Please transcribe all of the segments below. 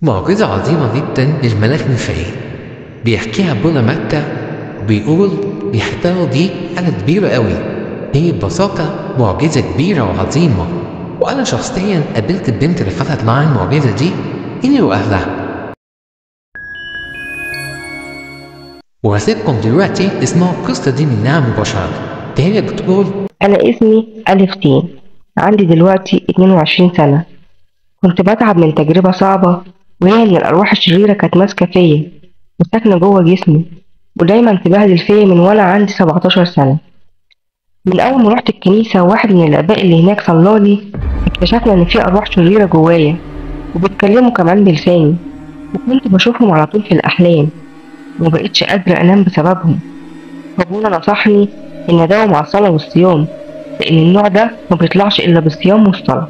معجزة عظيمة جدا للملاك ميخائيل، بيحكيها ابونا متى وبيقول الحكاية دي حاجة كبيرة قوي. هي ببساطة معجزة كبيرة وعظيمة، وأنا شخصيا قابلت البنت اللي فتحت معاها المعجزة دي هي وأهلها. وهسيبكم دلوقتي اسمعوا القصة دي منها مباشرة. هي بتقول: أنا اسمي ألف تين، عندي دلوقتي 22 سنة. كنت بتعب من تجربة صعبة، وهي إن الأرواح الشريرة كانت ماسكة فيا وساكنة جوه جسمي، ودايما تبهدل فيا من وأنا عندي 17 سنة. من أول ما رحت الكنيسة وواحد من الآباء اللي هناك صلالي، اكتشفنا إن في أرواح شريرة جوايا وبيتكلموا كمان بلساني، وكنت بشوفهم على طول في الأحلام، ومبقتش قادرة أنام بسببهم. أبونا نصحني إن أداوم على الصلاة والصيام، لأن النوع ده ما بيطلعش إلا بالصيام والصلاة.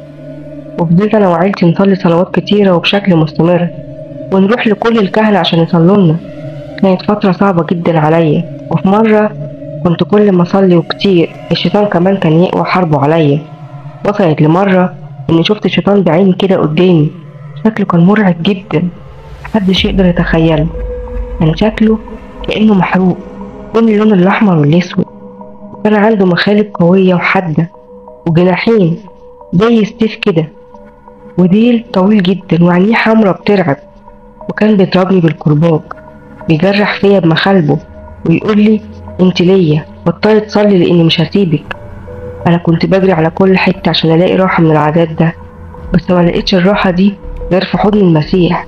وفضلت أنا وعيلتي نصلي صلوات كتيرة وبشكل مستمر، ونروح لكل الكهنة عشان يصلولنا. كانت فترة صعبة جدا عليا، وفي مرة كنت كل ما أصلي وكتير الشيطان كمان كان يقوى حربه عليا. وصلت لمرة إني شفت الشيطان بعيني كده قدامي، شكله كان مرعب جدا، محدش يقدر يتخيله. كان شكله كأنه محروق بين اللون الأحمر والأسود، وكان عنده مخالب قوية وحادة وجناحين زي السيف كده، وديل طويل جدا وعينيه حمرا بترعب. وكان بيضربني بالكرباج، بيجرح فيا بمخالبه ويقول لي: انت ليا، بطلي تصلي لاني مش هسيبك. انا كنت بجري على كل حته عشان الاقي راحه من العذاب ده، بس ما لقيتش الراحه دي غير في حضن المسيح.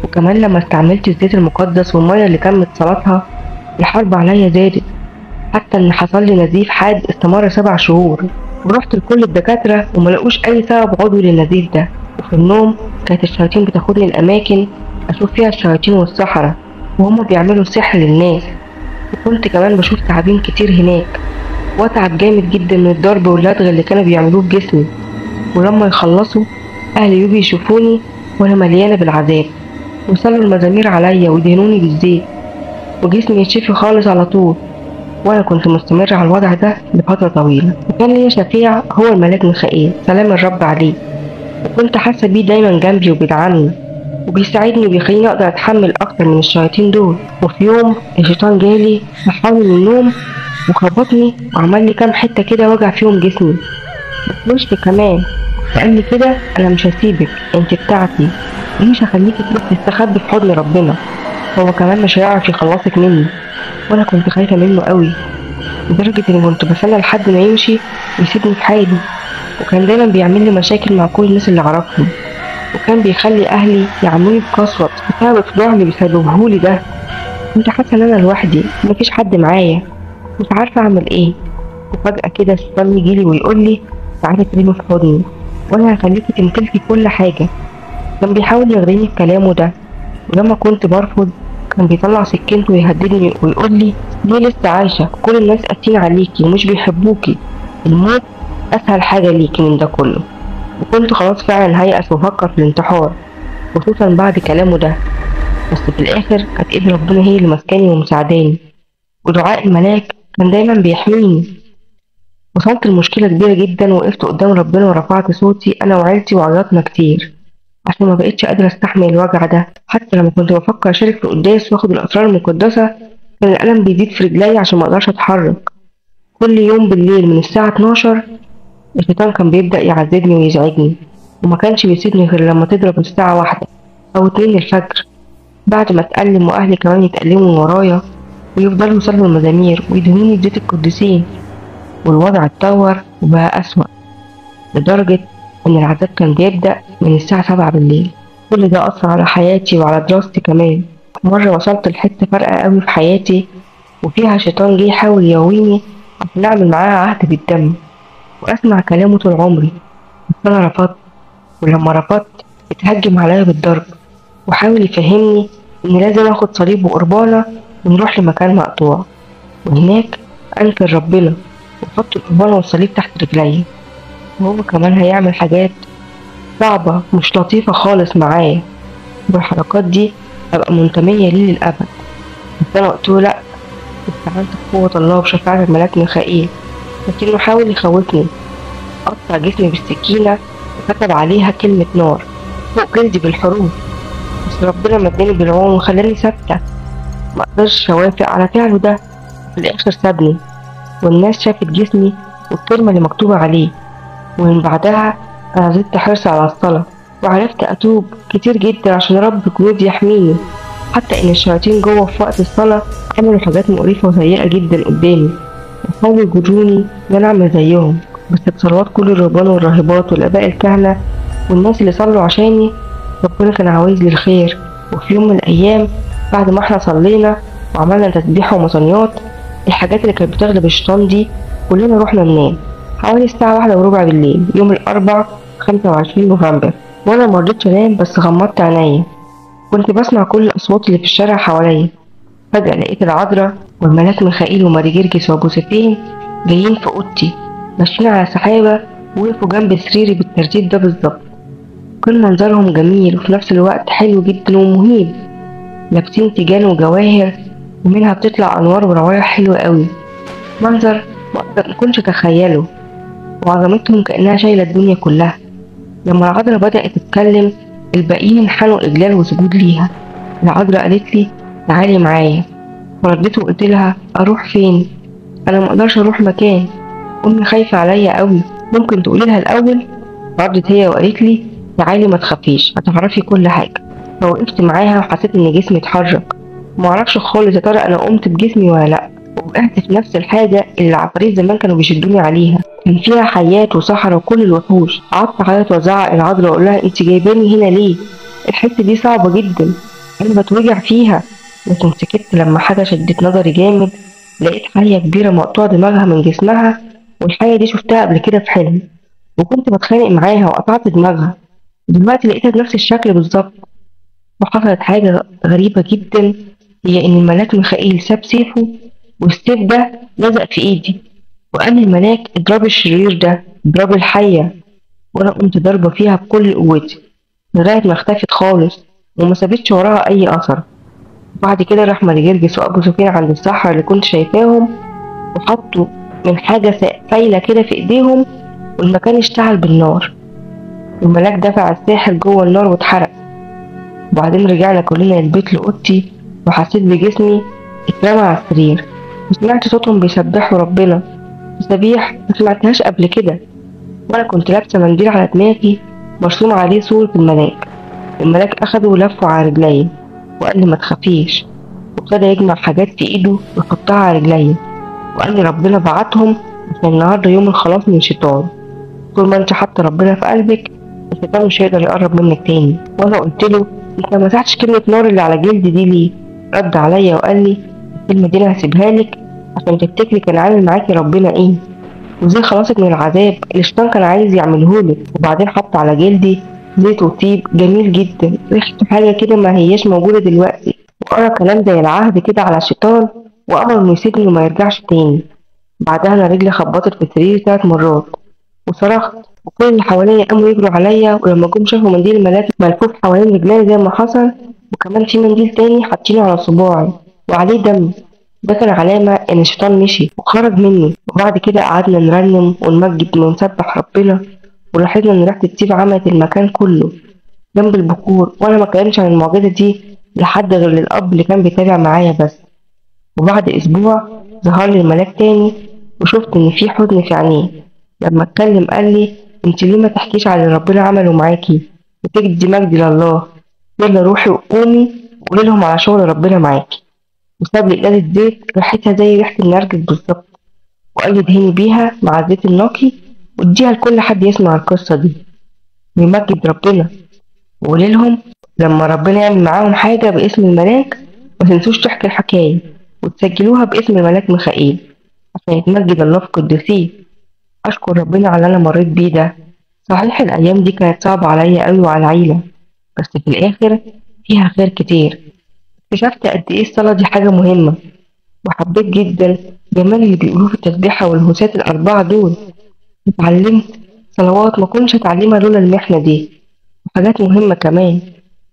وكمان لما استعملت الزيت المقدس والميه اللي كان متصلاتها، الحرب عليا زادت، حتى ان حصل لي نزيف حاد استمر 7 شهور. ورحت لكل الدكاترة وملقوش أي سبب عضوي للنزيف ده. وفي النوم كانت الشياطين بتاخدني الأماكن أشوف فيها الشياطين والسحرة وهما بيعملوا سحر للناس. وكنت كمان بشوف تعابين كتير هناك، وأتعب جامد جدا من الضرب واللدغ اللي كانوا بيعملوه في جسمي. ولما يخلصوا أهلي يجوا يشوفوني وأنا مليانة بالعذاب، ويصلوا المزامير عليا ويدهنوني بالزيت، وجسمي يتشفي خالص على طول. وانا كنت مستمرة على الوضع ده لفترة طويلة. وكان ليا شفيع هو الملاك ميخائيل، سلام الرب عليه، وكنت حاسة بيه دايما جنبي وبيدعمني وبيساعدني وبيخليني اقدر اتحمل اكتر من الشياطين دول. وفي يوم الشيطان جالي صحاني من النوم وخبطني وعمل لي كام حتة كده وجع فيهم جسمي في وشي كمان، وقال لي كده: انا مش هسيبك، انت بتاعتي، مش هخليكي تروحي تستخبي في حضن ربنا، هو كمان مش هيعرف يخلصك مني. وانا كنت خايفة منه قوي، لدرجة اني كنت بستنى لحد ما يمشي ويسيبني في حالي. وكان دايما بيعمل لي مشاكل مع كل الناس اللي اعرفهم، وكان بيخلي اهلي يعاملوني بقسوة بسبب الصداع اللي بيسببهولي ده. كنت حاسة ان انا لوحدي، مفيش حد معايا، مش عارفة اعمل ايه. وفجأة كده الشيطان يجيلي ويقول لي: تعالي ترمي في حضني وانا هخليكي تمتلكي كل حاجة. كان بيحاول يغريني بكلامه ده، ولما كنت برفض كان بيطلع سكينته ويهددني ويقول لي: ليه لسه عايشة؟ كل الناس قاسيين عليكي ومش بيحبوكي، الموت أسهل حاجة ليكي من ده كله. وكنت خلاص فعلا هيأس وفكر في الانتحار، خصوصا بعد كلامه ده. بس في الآخر كانت إيد ربنا هي اللي ماسكاني ومساعداني، ودعاء الملاك كان دايما بيحميني. وصلت لمشكلة كبيرة جدا، وقفت قدام ربنا ورفعت صوتي أنا وعيلتي وعيطنا كتير، عشان ما بقتش قادرة استحمل الوجع ده. حتى لما كنت بفكر اشارك في القداس واخد الاسرار المقدسة كان الالم بيزيد في رجلي عشان ما اقدرش اتحرك. كل يوم بالليل من الساعة 12 الشيطان كان بيبدأ يعذبني ويزعجني، وما كانش بيسيبني غير لما تضرب الساعة 1 أو 2 الفجر، بعد ما اتألم وأهلي كمان يتألموا من ورايا ويفضلوا يصلوا المزامير ويدهنوني بزيت القديسين. والوضع اتطور وبقى أسوأ، لدرجة إن العذاب كان بيبدأ من الساعة 7 بالليل. كل ده أثر على حياتي وعلى دراستي كمان. مرة وصلت لحتة فارقة قوي في حياتي، وفيها شيطان جه يحاول يقويني عشان أعمل معاه عهد بالدم وأسمع كلامه طول عمري، بس أنا رفضت. ولما رفضت اتهجم عليا بالضرب، وحاول يفهمني إن لازم آخد صليب وقربانة ونروح لمكان مقطوع، وهناك أنكر ربنا وأحط القربانة والصليب تحت رجلي. وهو كمان هيعمل حاجات صعبة مش لطيفة خالص معايا، والحركات دي أبقى منتمية ليه للأبد. بس أنا قلتله لأ، استعنت بقوة الله وبشفاعة الملاك ميخائيل، لكنه حاول يخوفني. قطع جسمي بالسكينة وكتب عليها كلمة نار فوق جلدي بالحروف، بس ربنا مداني بالعون وخلاني ثابتة، مقدرش أوافق على فعله ده. في الآخر سابني، والناس شافت جسمي والكلمة اللي مكتوبة عليه. ومن بعدها أنا زدت حرصي على الصلاة، وعرفت أتوب كتير جدا عشان رب الجنود يحميني. حتى إن الشياطين جوه في وقت الصلاة عملوا حاجات مقرفة وسيئة جدا قدامي، وحاولوا يجروني إن أنا أعمل زيهم. بس بصلوات كل الرهبان والراهبات والآباء الكهنة والناس اللي صلوا عشاني، ربنا كان عاوز لي الخير. وفي يوم من الأيام بعد ما احنا صلينا وعملنا تسبيحة ومصنيات، الحاجات اللي كانت بتغلب الشيطان دي، كلنا رحنا ننام حوالي الساعة 1:15 بالليل يوم الأربع 25 نوفمبر. وأنا مرضتش أنام بس غمضت عينيا. كنت بسمع كل الأصوات اللي في الشارع حواليا. فجأة لقيت العذراء والملاك ميخائيل وماري جرجس وجوزيفين جايين في أوضتي، ماشيين على سحابة، وقفوا جنب سريري بالترتيب ده بالظبط. كان منظرهم جميل وفي نفس الوقت حلو جدا ومهيب، لابسين تيجان وجواهر ومنها بتطلع أنوار وروايح حلوة قوي. منظر مكنتش أتخيله، وعظمتهم كأنها شايلة الدنيا كلها. لما العذراء بدأت تتكلم الباقيين انحنوا إجلال وسجود ليها. العذراء قالت لي تعالي معايا، فرديت وقلت لها أروح فين؟ أنا مقدرش أروح مكان، أمي خايفة عليا قوي، ممكن تقولي لها الأول؟ ردت هي وقالت لي تعالي ما تخافيش، هتعرفي كل حاجة. فوقفت معاها وحسيت إن جسمي اتحرك، معرفش خالص يا ترى أنا قمت بجسمي ولا لأ. ووقعت في نفس الحاجة اللي العفاريت زمان كانوا بيشدوني عليها، كان فيها حيات وصحراء وكل الوحوش. قعدت أعيط وأزعق العذراء وأقول لها أنت جايباني هنا ليه؟ الحتة دي صعبة جدا، أنا بتوجع فيها. لكن سكت لما حاجة شدت نظري جامد. لقيت حية كبيرة مقطوع دماغها من جسمها، والحية دي شفتها قبل كده في حلم، وكنت بتخانق معاها وقطعت دماغها. دلوقتي لقيتها بنفس الشكل بالظبط. وحصلت حاجة غريبة جدا، هي إن الملاك ميخائيل ساب سيفه، والسيف ده لزق في إيدي، وقال الملاك اضرب الشرير ده، اضرب الحية. وأنا قمت ضربة فيها بكل قوتي لغاية ما اختفت خالص وما سابتش وراها أي أثر. وبعد كده راح ماري جرجس وأبو سفيان عند الصحراء اللي كنت شايفاهم، وحطوا من حاجة سايلة كده في إيديهم، والمكان اشتعل بالنار. الملاك دفع الساحر جوه النار واتحرق. وبعدين رجعنا كلنا البيت لأوضتي، وحسيت بجسمي اترمى على السرير، وسمعت صوتهم بيسبحوا ربنا تسابيح ما سمعتهاش قبل كده. وأنا كنت لابسة منديل على دماغي مرسوم عليه صورة الملاك. الملاك أخده ولفه على رجلي وقال لي ما تخافيش، وابتدى يجمع حاجات في إيده ويحطها على رجلي، وقال لي ربنا بعتهم عشان النهارده يوم الخلاص من الشيطان. طول ما انت حاطة ربنا في قلبك الشيطان مش هيقدر يقرب منك تاني. وأنا قلت له انت ما مسحتش كلمة نار اللي على جلدي دي ليه؟ رد عليا وقال لي الكلمة دي أنا هسيبها لك عشان تفتكري كان عامل معاكي ربنا ايه، وازاي خلاصك من العذاب اللي الشيطان كان عايز يعملهولك. وبعدين حط على جلدي زيت وطيب جميل جدا، ريحته حاجة كده ما هياش موجودة دلوقتي، وقرا كلام زي العهد كده على الشيطان، وأمر إنه يسيبني وما يرجعش تاني. بعدها أنا رجلي خبطت في السرير 3 مرات وصرخت، وكل اللي حواليا قاموا يجروا عليا. ولما جم شافوا منديل الملاك ملفوف حوالين رجلي زي ما حصل، وكمان في منديل تاني حاطينه على صباعي وعليه دم، ده كان علامة إن الشيطان مشي وخرج مني. وبعد كده قعدنا نرنم ونمجد ونسبح ربنا، ولاحظنا إن ريحة الطيب عملت المكان كله جنب البخور. وأنا ما كلمتش عن المعجزة دي لحد غير للأب اللي كان بيتابع معايا بس. وبعد أسبوع ظهر لي الملاك تاني، وشفت إن في حزن في عينيه. لما اتكلم قال لي انت ليه ما تحكيش على اللي ربنا عمله معاكي وتجدي مجد لله؟ يلا روحي وقومي وقولي لهم على شغل ربنا معاكي. وساب لي إزازة زيت ريحتها زي ريحة النرجس بالظبط، وقال لي ادهني بيها مع الزيت النقي واديها لكل حد يسمع القصة دي ويمجد ربنا. وقولي لهم لما ربنا يعمل معاهم حاجة باسم الملاك ما تنسوش تحكي الحكاية وتسجلوها باسم الملاك ميخائيل عشان يتمجد الله في قدسيه. أشكر ربنا على اللي أنا مريت بيه ده. صحيح الأيام دي كانت صعبة عليا أوي وعلى العيلة، بس في الآخر فيها خير كتير. اكتشفت قد إيه الصلاة دي حاجة مهمة، وحبيت جدا جمال اللي بيقولوه في التسبيحة والهوسات ال4 دول. اتعلمت صلوات ما كنتش هتعلمها لولا المحنة دي، وحاجات مهمة كمان.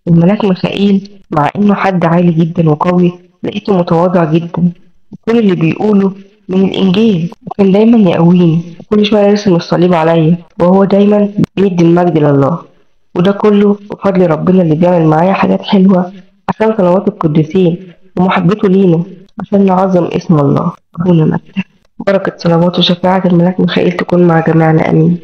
الملاك ميخائيل مع إنه حد عالي جدا وقوي لقيته متواضع جدا، وكل اللي بيقوله من الإنجيل، وكان دايما يقويني وكل شوية يرسم الصليب عليا، وهو دايما بيدي المجد لله. وده كله بفضل ربنا اللي بيعمل معايا حاجات حلوة عشان صلوات القديسين ومحبته لينا، عشان نعظم اسم الله. أبونا متى. بركة صلوات وشفاعة الملاك ميخائيل تكون مع جميعنا، آمين.